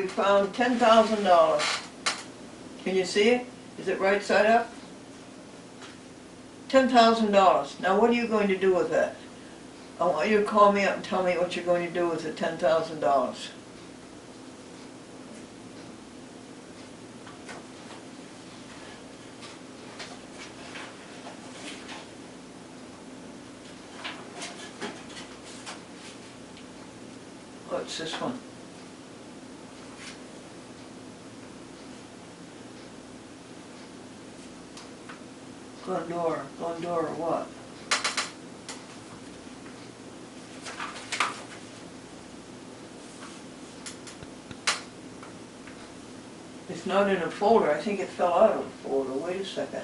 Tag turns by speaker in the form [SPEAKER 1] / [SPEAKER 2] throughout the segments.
[SPEAKER 1] we found $10,000. Can you see it? Is it right side up? $10,000. Now what are you going to do with that? I want you to call me up and tell me what you're going to do with the $10,000. What's this one? Glendora what? It's not in a folder. I think it fell out of the folder. Wait a second.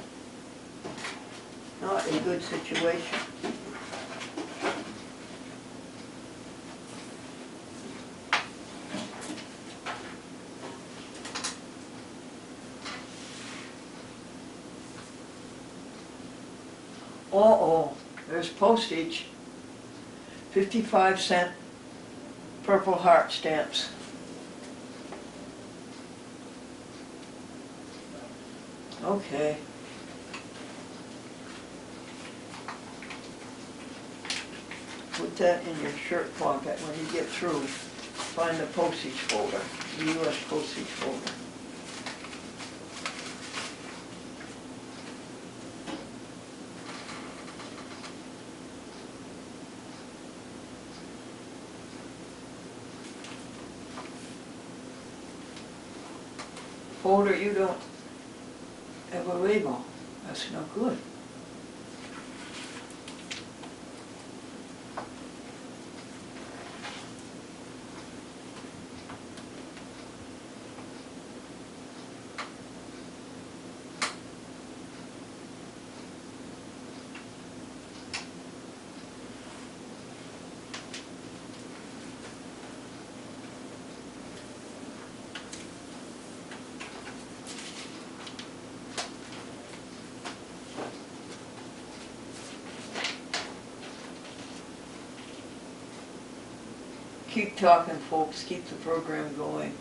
[SPEAKER 1] Not a good situation. Uh-oh, there's postage. 55-cent Purple Heart stamps. Okay. Put that in your shirt pocket when you get through. Find the postage folder, the U.S. postage folder. Folder you don't have a label. That's not good. Keep talking, folks. Keep the program going.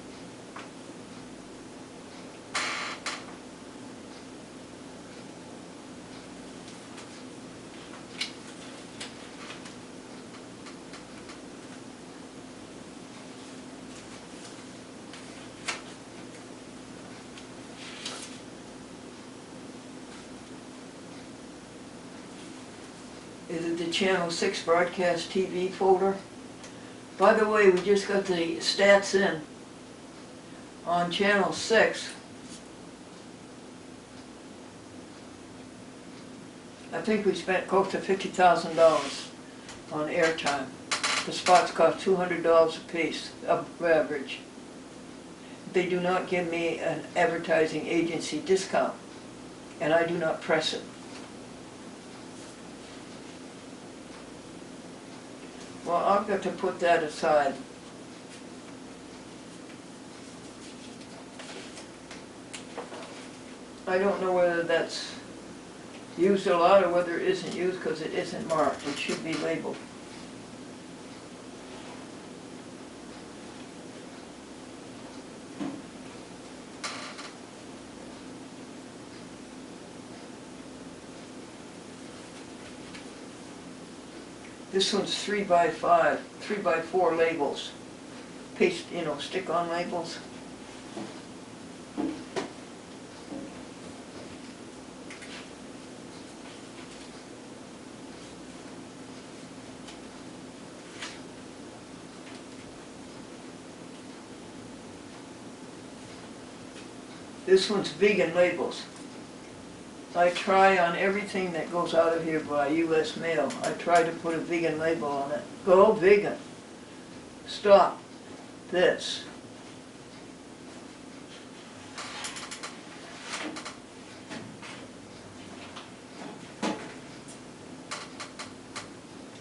[SPEAKER 1] Is it the Channel 6 broadcast TV folder? By the way, we just got the stats in on Channel 6. I think we spent close to $50,000 on airtime. The spots cost $200 a piece, average. They do not give me an advertising agency discount, and I do not press it. Well, I've got to put that aside. I don't know whether that's used a lot or whether it isn't used because it isn't marked. It should be labeled. This one's 3 by 5, 3 by 4 labels. Paste, stick on labels. This one's vegan labels. I try on everything that goes out of here by U.S. mail. I try to put a vegan label on it. Go vegan. Stop this.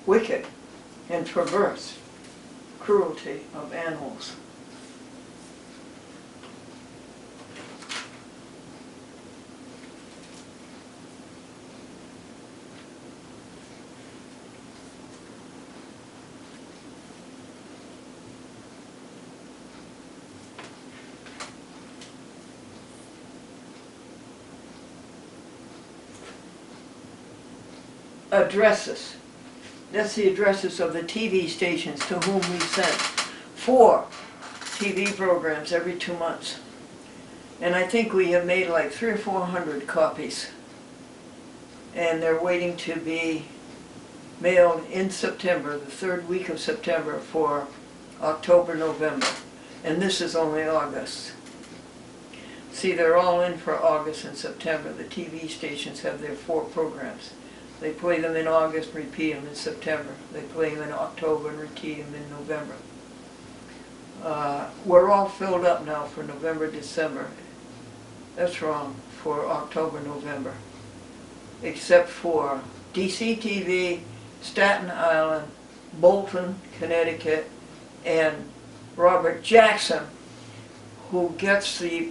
[SPEAKER 1] Wicked and perverse cruelty of animals. addresses. That's the addresses of the TV stations to whom we sent 4 TV programs every 2 months. And I think we have made like 300 or 400 copies. And they're waiting to be mailed in September, the 3rd week of September, for October, November. And this is only August. See, they're all in for August and September. The TV stations have their 4 programs. They play them in August, repeat them in September. They play them in October and repeat them in November. We're all filled up now for November, December. That's wrong, for October, November. Except for DC TV, Staten Island, Bolton, Connecticut, and Robert Jackson, who gets the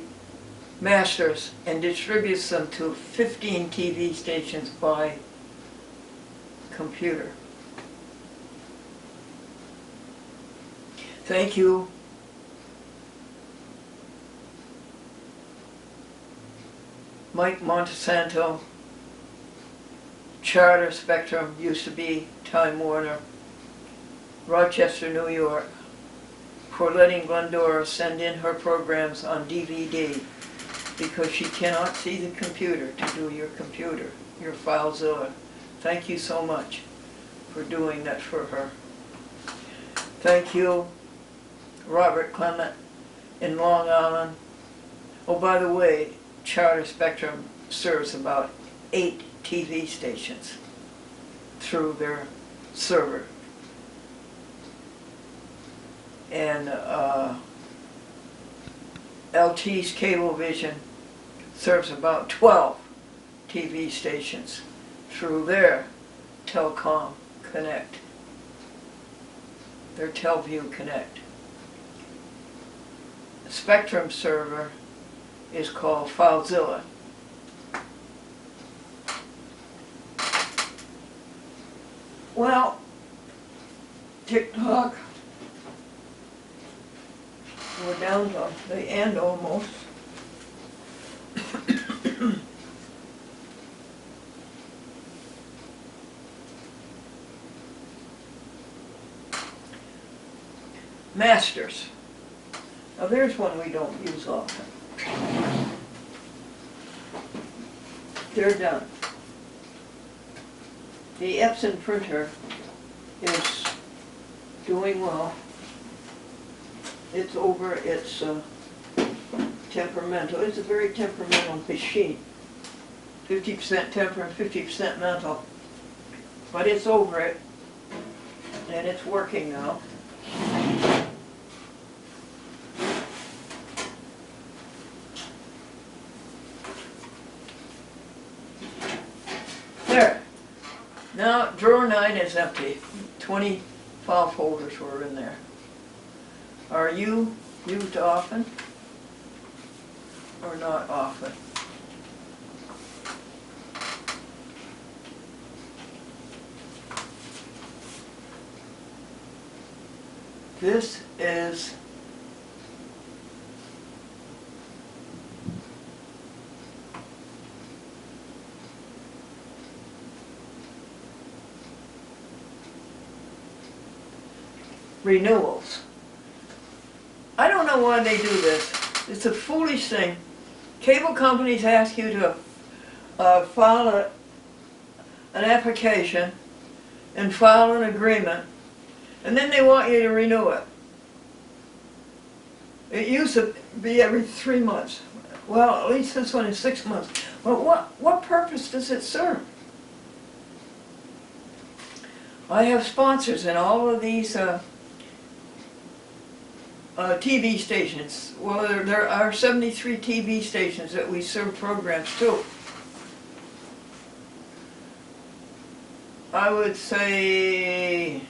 [SPEAKER 1] masters and distributes them to 15 TV stations by computer. Thank you. Mike Montesanto, Charter Spectrum, used to be Time Warner, Rochester, New York, for letting Glendora send in her programs on DVD, because she cannot see the computer to do your computer, your FileZilla. Thank you so much for doing that for her. Thank you, Robert Clement in Long Island. Oh, by the way, Charter Spectrum serves about 8 TV stations through their server. And LT's Cablevision serves about 12 TV stations through their Telcom Connect, their Telview Connect. The Spectrum server is called FileZilla. Well, TikTok, we're down to the end almost. Masters. Now there's one we don't use often. They're done. The Epson printer is doing well. It's over its temperamental. It's a very temperamental machine. 50% temper and 50% mental. But it's over it, and it's working now. There. Now drawer 9 is empty. 20 file folders were in there. Are you used often or not often? This is Renewals. I don't know why they do this. It's a foolish thing. Cable companies ask you to file an application and file an agreement, and then they want you to renew it. It used to be every 3 months. Well, at least this one is 6 months. But what purpose does it serve? I have sponsors in all of these TV stations. Well, there are 73 TV stations that we serve programs to. I would say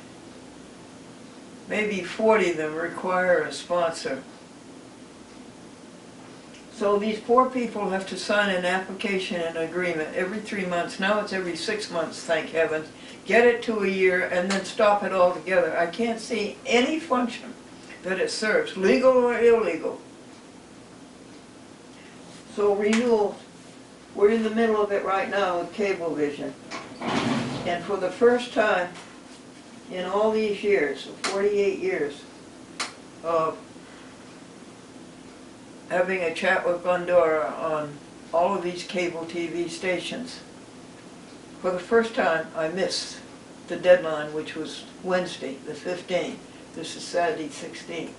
[SPEAKER 1] maybe 40 of them require a sponsor. So these poor people have to sign an application and agreement every 3 months. Now it's every 6 months, thank heavens. Get it to a year and then stop it altogether. I can't see any function that it serves, legal or illegal. So renewal, we're in the middle of it right now with Cablevision. And for the first time in all these years, 48 years of having a chat with Glendora on all of these cable TV stations, for the first time I missed the deadline, which was Wednesday, the 15th. This is Saturday, 16th.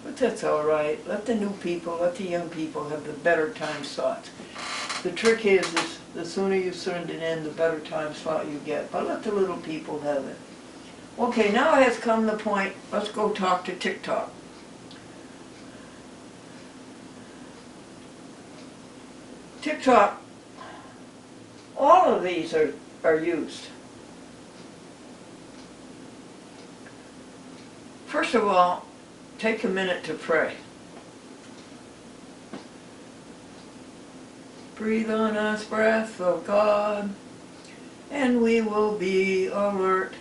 [SPEAKER 1] But that's all right. Let the new people, let the young people have the better time slots. The trick is the sooner you send it in, the better time slot you get. But let the little people have it. Okay, now has come the point. Let's go talk to TikTok. TikTok, all of these are used. First of all, take a minute to pray. Breathe on us, breath of God, and we will be alert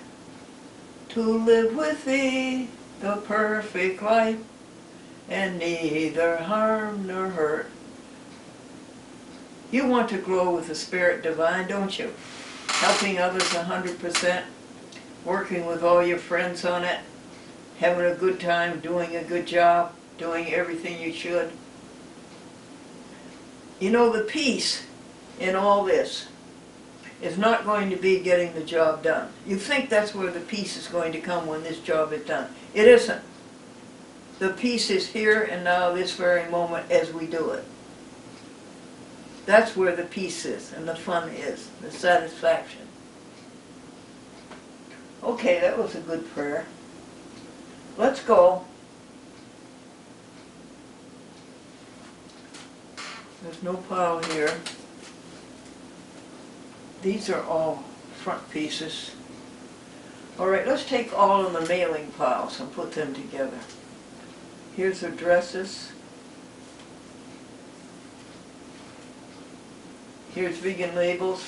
[SPEAKER 1] to live with Thee the perfect life, and neither harm nor hurt. You want to glow with the Spirit Divine, don't you? Helping others 100%, working with all your friends on it, having a good time, doing a good job, doing everything you should. You know, the peace in all this is not going to be getting the job done. You think that's where the peace is going to come when this job is done. It isn't. The peace is here and now, this very moment, as we do it. That's where the peace is, and the fun is, the satisfaction. Okay, that was a good prayer. Let's go. There's no pile here. These are all front pieces. All right, let's take all of the mailing piles and put them together. Here's addresses. Here's vegan labels.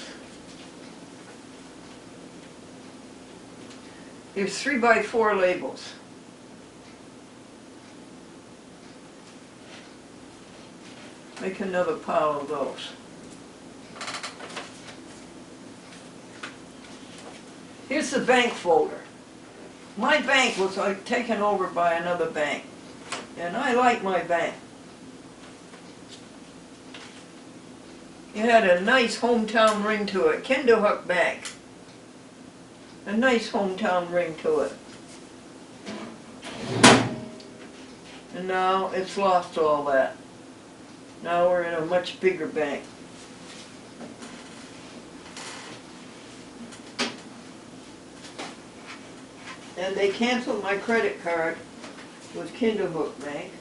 [SPEAKER 1] Here's 3x4 labels. Make another pile of those. Here's the bank folder. My bank was taken over by another bank, and I like my bank. It had a nice hometown ring to it, Kinderhook Bank. A nice hometown ring to it. And now it's lost all that. Now we're in a much bigger bank. And they canceled my credit card with Kinderhook Bank.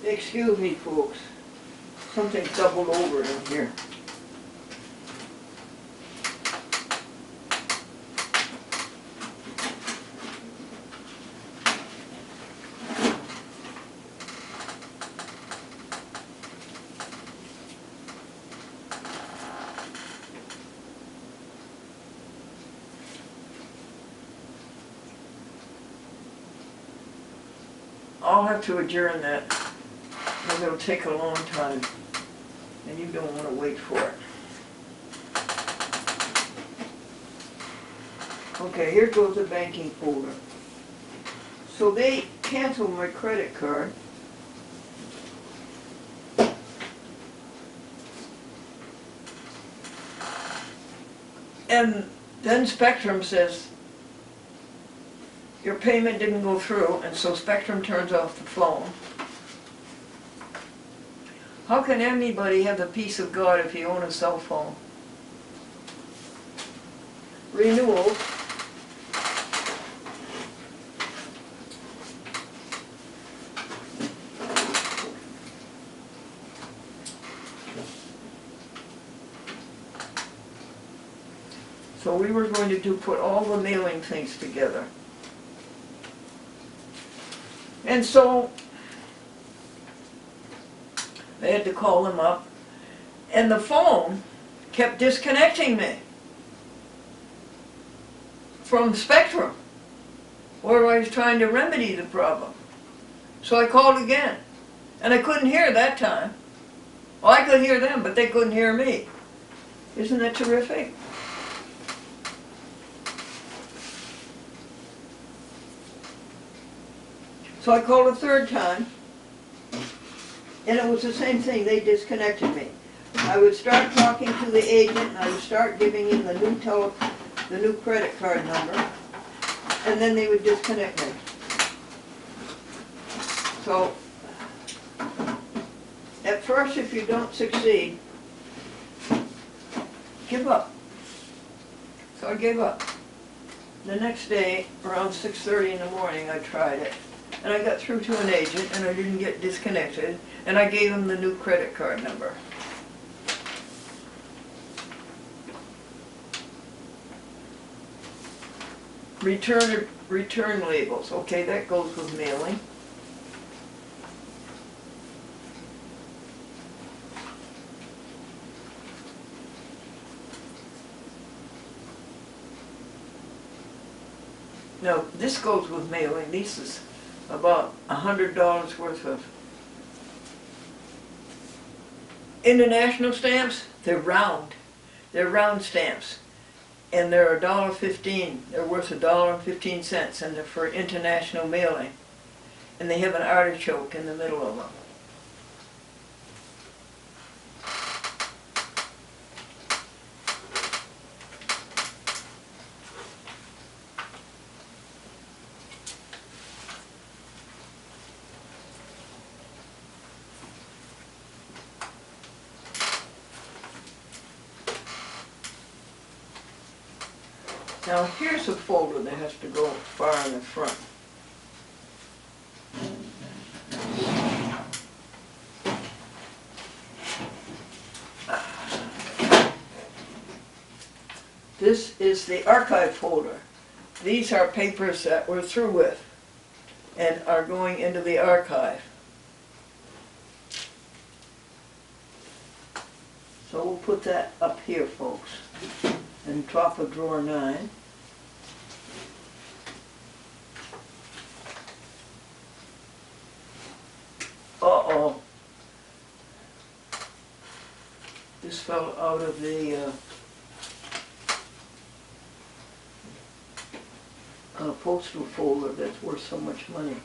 [SPEAKER 1] Excuse me, folks. Something doubled over in here. I'll have to adjourn that. It'll take a long time, and you don't want to wait for it. Okay, here goes the banking folder. So they canceled my credit card. And then Spectrum says, your payment didn't go through, and so Spectrum turns off the phone. How can anybody have the peace of God if you own a cell phone? Renewals. So we were going to put all the mailing things together. And so I had to call them up, and the phone kept disconnecting me from Spectrum, where I was trying to remedy the problem. So I called again, and I couldn't hear that time. Well, I could hear them, but they couldn't hear me. Isn't that terrific? So I called a third time, and it was the same thing. They disconnected me. I would start talking to the agent, and I would start giving him the new credit card number, and then they would disconnect me. So, at first, if you don't succeed, give up. So I gave up. The next day, around 6:30 in the morning, I tried it. And I got through to an agent, and I didn't get disconnected, and I gave him the new credit card number. Return labels. Okay, that goes with mailing. Now, this goes with mailing. This is about $100 worth of international stamps. They're round. They're round stamps. And they're $1.15. They're worth $1.15, and they're for international mailing. And they have an artichoke in the middle of them. Now here's a folder that has to go far in the front. This is the archive folder. These are papers that we're through with and are going into the archive. So we'll put that up here, folks, in top of drawer 9. Uh-oh. This fell out of the postal folder that's worth so much money.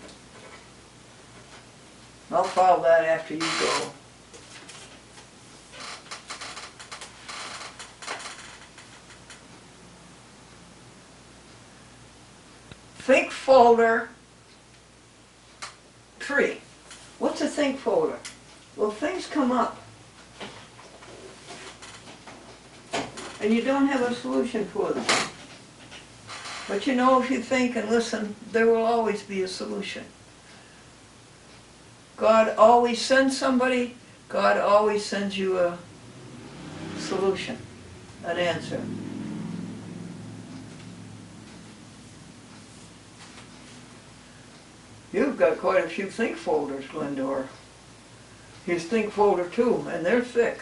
[SPEAKER 1] I'll file that after you go. Think folder 3. What's a think folder? Well, things come up, and you don't have a solution for them. But you know, if you think and listen, there will always be a solution. God always sends somebody. God always sends you a solution, an answer. You've got quite a few think folders, Glendora. Here's think folder 2, and they're thick.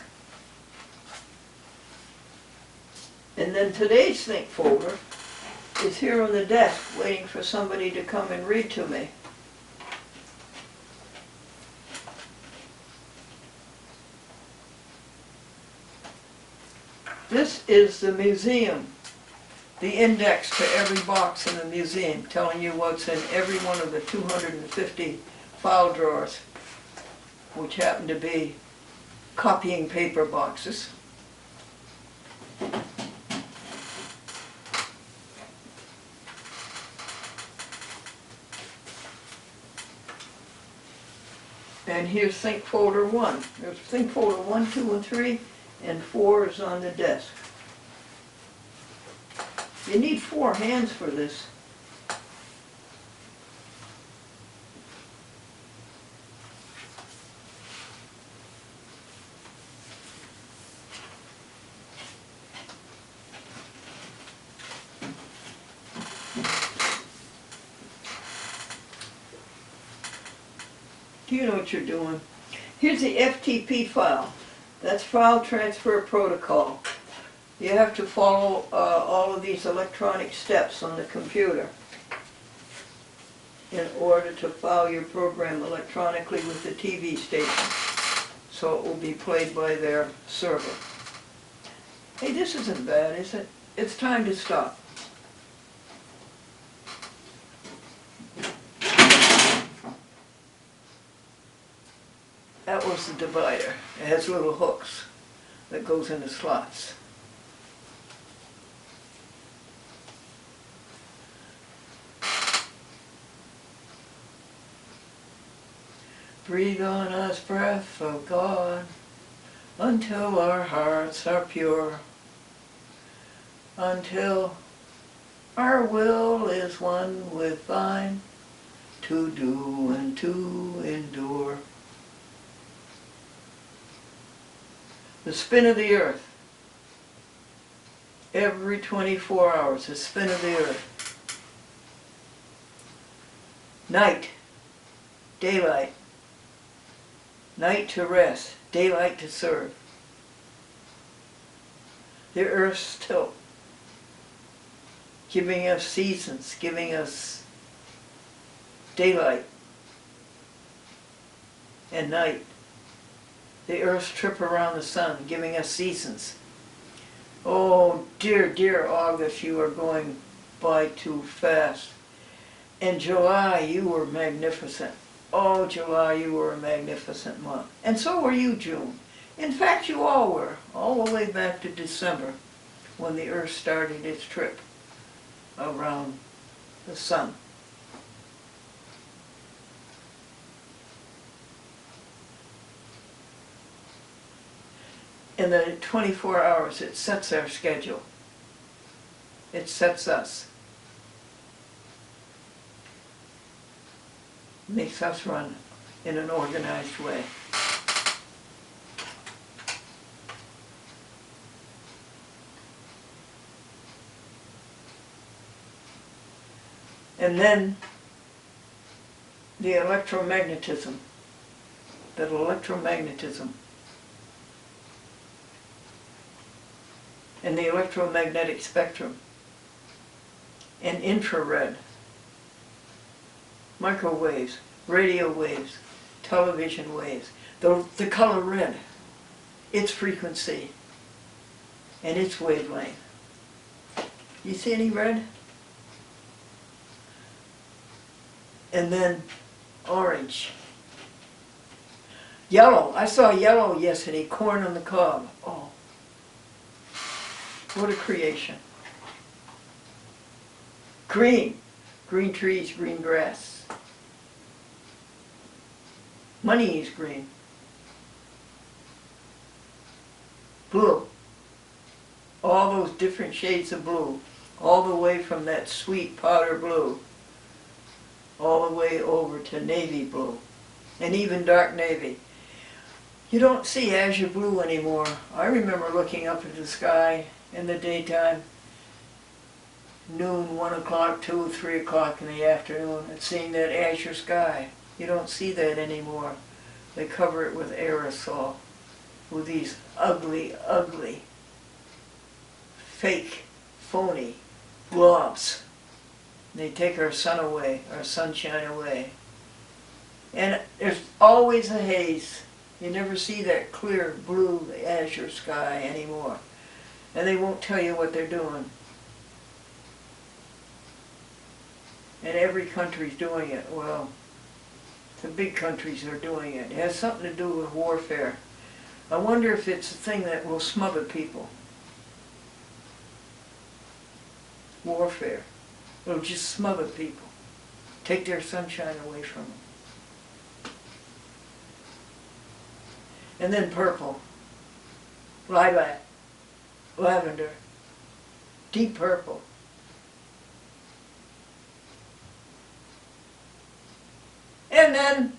[SPEAKER 1] And then today's think folder is here on the desk, waiting for somebody to come and read to me. This is the museum, the index to every box in the museum, telling you what's in every one of the 250 file drawers, which happen to be copying paper boxes. And here's think folder 1. There's think folder 1, 2, and 3, and 4 is on the desk. You need 4 hands for this. Do you know what you're doing? Here's the FTP file. That's File Transfer Protocol. You have to follow all of these electronic steps on the computer in order to file your program electronically with the TV station, so it will be played by their server. Hey, this isn't bad, is it? It's time to stop. That was the divider. It has little hooks that goes into slots. Breathe on us, breath of God, until our hearts are pure, until our will is one with thine, to do and to endure. The spin of the earth. Every 24 hours, the spin of the earth. Night, daylight. Night to rest, daylight to serve. The earth's tilt, giving us seasons, giving us daylight and night. The earth's trip around the sun, giving us seasons. Oh, dear, dear August, you are going by too fast. And July, you were magnificent. Oh, July, you were a magnificent month. And so were you, June. In fact, you all were, all the way back to December, when the earth started its trip around the sun. In the 24 hours, it sets our schedule. It sets us. Makes us run in an organized way. And then the electromagnetism. That electromagnetism. And the electromagnetic spectrum. And infrared. Microwaves, radio waves, television waves, the color red, its frequency and its wavelength. You see any red? And then orange. Yellow, I saw yellow yesterday, corn on the cob. Oh, what a creation. Green, green trees, green grass. Money is green. Blue. All those different shades of blue. All the way from that sweet powder blue. All the way over to navy blue. And even dark navy. You don't see azure blue anymore. I remember looking up at the sky in the daytime. Noon, 1 o'clock, 2, 3 o'clock in the afternoon, and seeing that azure sky. You don't see that anymore. They cover it with aerosol, with these ugly, ugly, fake, phony globs. They take our sun away, our sunshine away. And there's always a haze. You never see that clear blue azure sky anymore. And they won't tell you what they're doing. And every country's doing it. Well, the big countries are doing it. It has something to do with warfare. I wonder if it's a thing that will smother people. Warfare. It'll just smother people. Take their sunshine away from them. And then purple. Lilac. Lavender. Deep purple. And then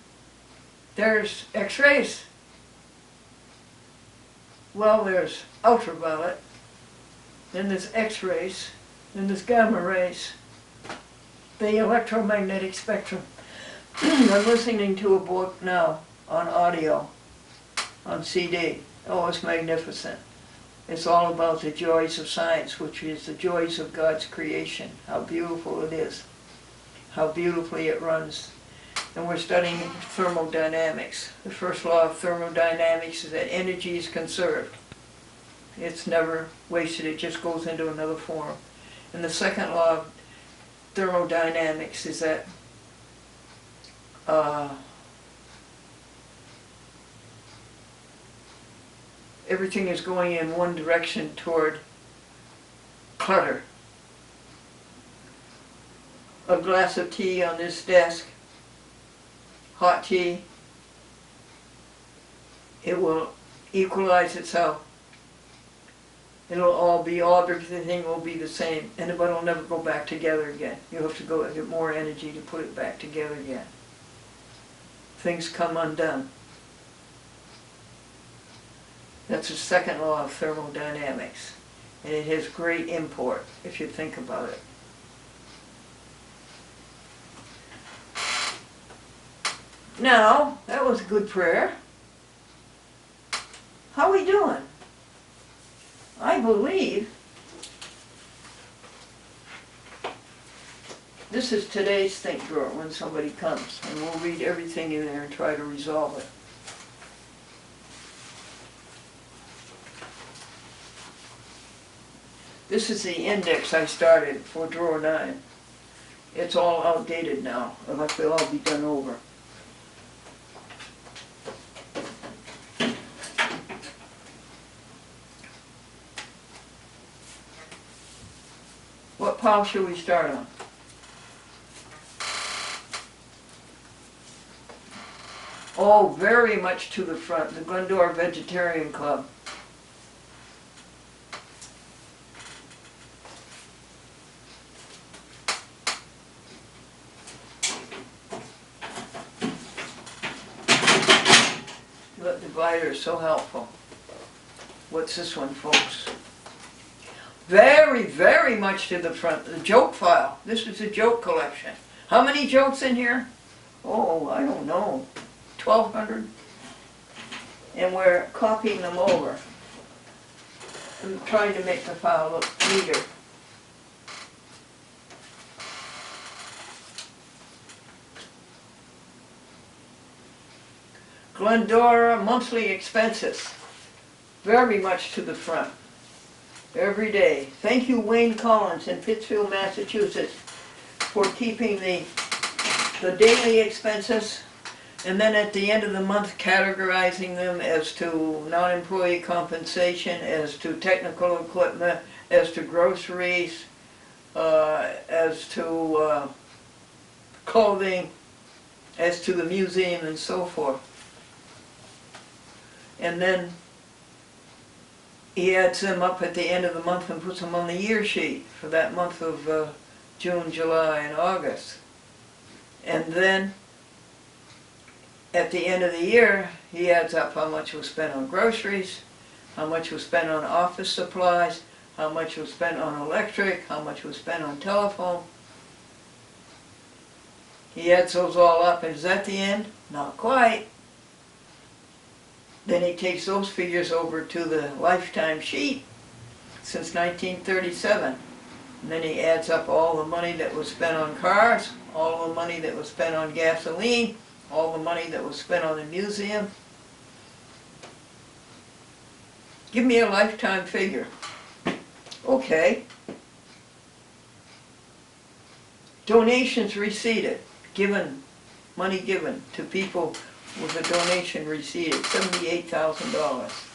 [SPEAKER 1] there's X-rays. Well, there's ultraviolet, then there's X-rays, then there's gamma rays, the electromagnetic spectrum. I'm listening to a book now on audio on CD. Oh, it's magnificent. It's all about the joys of science, which is the joys of God's creation, how beautiful it is, how beautifully it runs. And we're studying thermodynamics. The first law of thermodynamics is that energy is conserved. It's never wasted, it just goes into another form. And the second law of thermodynamics is that everything is going in one direction toward clutter. A glass of tea on this desk, hot tea, it will equalize itself. It'll all be, everything will be the same, and it'll never go back together again. You have to go and get more energy to put it back together again. Things come undone. That's the second law of thermodynamics, and it has great import if you think about it. Now, that was a good prayer. How are we doing? I believe this is today's think drawer when somebody comes, and we'll read everything in there and try to resolve it. This is the index I started for drawer 9. It's all outdated now, unless they'll all be done over. What pile should we start on? Oh, very much to the front, the Glendora Vegetarian Club. That divider is so helpful. What's this one, folks? Very, very much to the front, the joke file. This is a joke collection. How many jokes in here? Oh, I don't know. 1,200? And we're copying them over. I'm trying to make the file look neater. Glendora monthly expenses. Very much to the front. Every day. Thank you, Wayne Collins in Pittsfield, Massachusetts, for keeping the daily expenses, and then at the end of the month categorizing them as to non-employee compensation, as to technical equipment, as to groceries, as to clothing, as to the museum, and so forth. And then he adds them up at the end of the month and puts them on the year sheet for that month of June, July, and August. And then at the end of the year, he adds up how much was spent on groceries, how much was spent on office supplies, how much was spent on electric, how much was spent on telephone. He adds those all up, and is that the end? Not quite. Then he takes those figures over to the lifetime sheet since 1937. And then he adds up all the money that was spent on cars, all the money that was spent on gasoline, all the money that was spent on the museum. Give me a lifetime figure. Okay. Donations receipted, money given to people with a donation receipted, $78,000.